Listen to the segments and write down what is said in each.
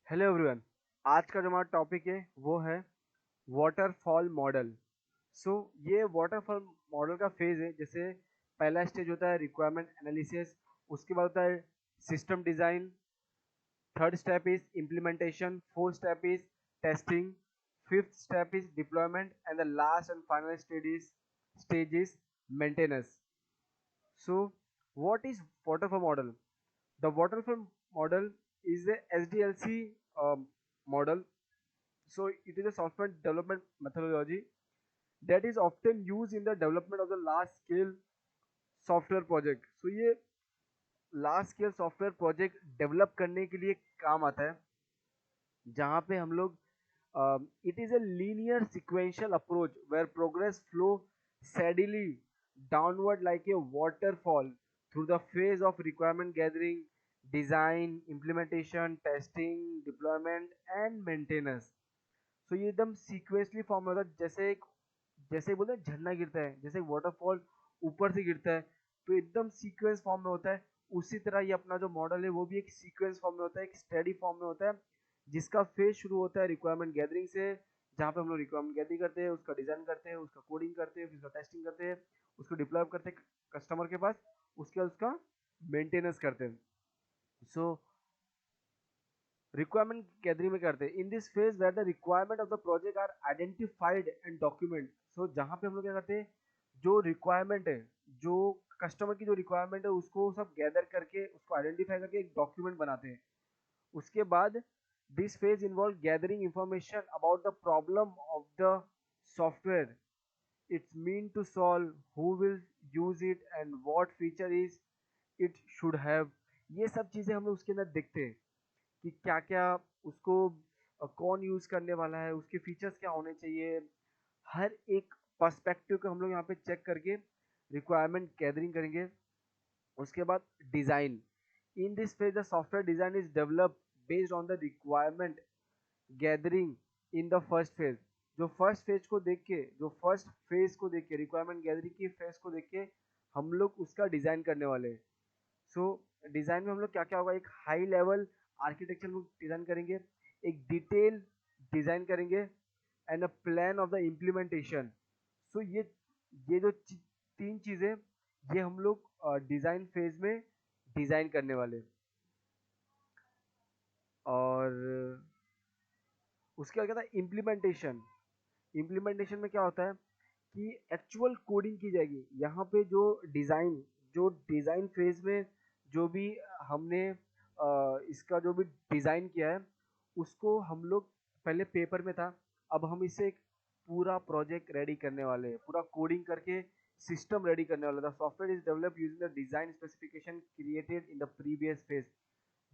Hello everyone. आज का जो हमारा टॉपिक है वो है वाटरफॉल मॉडल। ये वाटरफॉल मॉडल का फेज है। जैसे पहला स्टेज होता है रिक्वायरमेंट एनालिसिस, उसके बाद होता है system design, third step is implementation, fourth step is testing, fifth step is deployment and the last and final stage is maintenance. So what is waterfall model? The waterfall model is a SDLC model. So it is a software development methodology that is often used in the development of the large scale software project. ये large scale software project develop करने के लिए काम आता है, जहाँ पे हम लोग it is a linear sequential approach where progress flow steadily downward like a waterfall through the phase of requirement gathering, design, implementation, testing, deployment and maintenance. ये एकदम सीक्वेंसली फॉर्म में होता है, जैसे बोलते हैं झरना गिरता है, जैसे वाटरफॉल ऊपर से गिरता है, तो एकदम सीक्वेंस फॉर्म में होता है। उसी तरह ये अपना जो मॉडल है वो भी एक सीक्वेंस फॉर्म में होता है, एक स्टडी फॉर्म में होता है, जिसका फेज शुरू होता है रिक्वायरमेंट गैदरिंग से, जहाँ पे हम लोग रिक्वायरमेंट गैदरिंग करते हैं, उसका डिजाइन करते हैं, उसका कोडिंग करते हैं, फिर उसका टेस्टिंग करते हैं, उसको डिप्लॉय करते हैं कस्टमर के पास, उसके बाद उसका मेंटेनेंस करते हैं। सो रिक्वायरमेंट गैदरिंग में करते हैं in this phase where the requirement of the project are identified and document. जहाँ पे हम लोग क्या करते हैं, जो रिक्वायरमेंट है, जो कस्टमर की जो रिक्वायरमेंट है उसको सब गैदर करके, उसको आइडेंटिफाई करके एक डॉक्यूमेंट बनाते हैं। उसके बाद this phase involve gathering information about the problem of the software it's mean to solve, who will use it and what feature is it should have। ये सब चीजें हम लोग उसके अंदर देखते हैं कि क्या क्या उसको कौन यूज करने वाला है, उसके फीचर्स क्या होने चाहिए। हर एक पर्सपेक्टिव को हम लोग यहाँ पे चेक करके रिक्वायरमेंट गैदरिंग करेंगे। उसके बाद design, in this phase the software design is develop based on the requirement gathering in the first phase. जो फर्स्ट फेज को देख के रिक्वायरमेंट गैदरिंग की फेज को देख के हम लोग उसका डिजाइन करने वाले हैं। सो डिजाइन में हम लोग क्या क्या होगा, एक हाई लेवल आर्किटेक्चर में डिजाइन करेंगे, एक डिटेल डिजाइन करेंगे and a plan of the implementation. So ये जो तीन चीजें, ये हम लोग डिजाइन फेज में डिजाइन करने वाले। और उसके बाद क्या था, इम्प्लीमेंटेशन। इम्प्लीमेंटेशन में क्या होता है कि एक्चुअल कोडिंग की जाएगी। यहाँ पे जो डिज़ाइन फेज में जो भी हमने इसका जो भी डिज़ाइन किया है, उसको हम लोग पहले पेपर में था, अब हम इसे एक पूरा प्रोजेक्ट रेडी करने वाले हैं, पूरा कोडिंग करके सिस्टम रेडी करने वाले। The software is develop using the design specification created in the previous phase.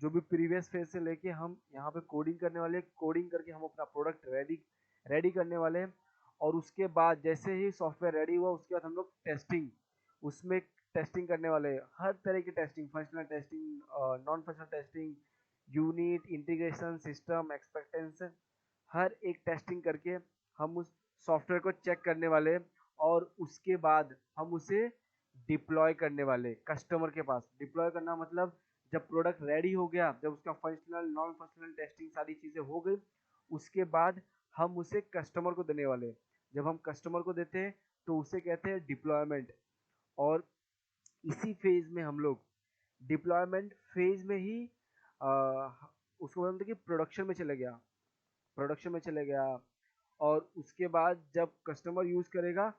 जो भी प्रीवियस फेज से लेके हम यहाँ पे कोडिंग करने वाले, कोडिंग करके हम अपना प्रोडक्ट रेडी रेडी करने वाले हैं। और उसके बाद जैसे ही सॉफ्टवेयर रेडी हुआ, उसके बाद हम लोग टेस्टिंग, उसमें टेस्टिंग करने वाले हैं, हर तरह की testing, functional testing, non functional testing, unit integration, system acceptance, हर एक टेस्टिंग करके हम उस सॉफ्टवेयर को चेक करने वाले हैं। और उसके बाद हम उसे डिप्लॉय करने वाले कस्टमर के पास। डिप्लॉय करना मतलब जब प्रोडक्ट रेडी हो गया, जब उसका फंक्शनल नॉन फंक्शनल टेस्टिंग सारी चीज़ें हो गई, उसके बाद हम उसे कस्टमर को देने वाले। जब हम कस्टमर को देते हैं तो उसे कहते हैं डिप्लॉयमेंट। और इसी फेज में हम लोग डिप्लॉयमेंट फेज में ही उसको बोलते हैं कि प्रोडक्शन में चले गया। और उसके बाद जब कस्टमर यूज करेगा,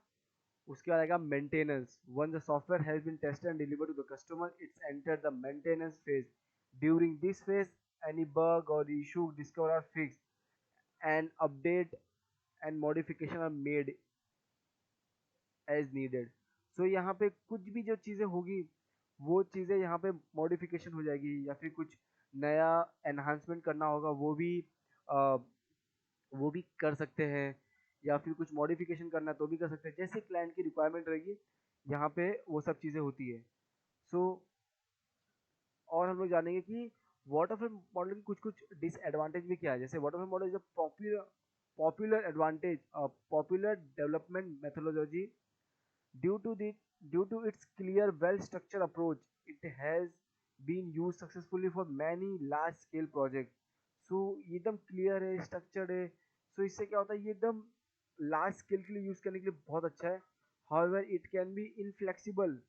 उसके बाद आएगा maintenance. One the software has been tested and delivered to the customer, it's enter the maintenance phase. During this phase any bug or issue discover are fix and update and modification are made as needed. यहाँ पे कुछ भी जो चीज़ें होगी, वो चीज़ें यहाँ पे मॉडिफिकेशन हो जाएगी, या फिर कुछ नया एनहांसमेंट करना होगा आ, वो भी कर सकते हैं, या फिर कुछ मॉडिफिकेशन करना है तो भी कर सकते हैं, जैसे क्लाइंट की रिक्वायरमेंट रहेगी, यहाँ पे वो सब चीज़ें होती है। सो और हम लोग जानेंगे कि वाटरफॉल मॉडल की कुछ कुछ डिसएडवांटेज भी क्या है। जैसे waterfall model is a popular advantage, popular development methodology. Due to the due to its clear, well-structured approach, it has been used successfully for many large-scale projects. ये एकदम क्लियर है, स्ट्रक्चर्ड है। सो इससे क्या होता है, ये एकदम लार्ज स्केल के लिए यूज करने के लिए बहुत अच्छा है। However it can be inflexible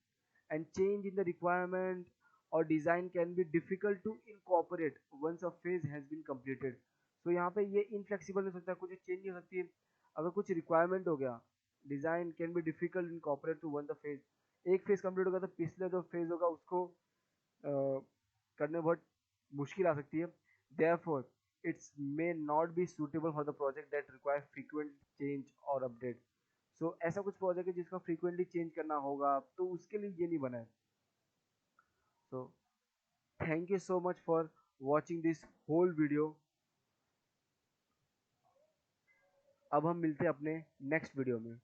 and change in the requirement or design can be difficult to incorporate once a phase has been completed. So यहाँ पे ये inflexible हो सकता है, कुछ चेंज नहीं हो सकती है अगर कुछ रिक्वायरमेंट हो गया। Design can be difficult incorporate to one the phase. एक फेज कंप्लीट होगा तो पिछले जो फेज होगा उसको करने में बहुत मुश्किल आ सकती है। Therefore it's may not be suitable for the project that require frequent change और अपडेट। सो ऐसा कुछ प्रोजेक्ट है जिसका फ्रीक्वेंटली चेंज करना होगा तो उसके लिए ये नहीं बना है। So thank you so much for watching this whole video. अब हम मिलते हैं अपने नेक्स्ट वीडियो में।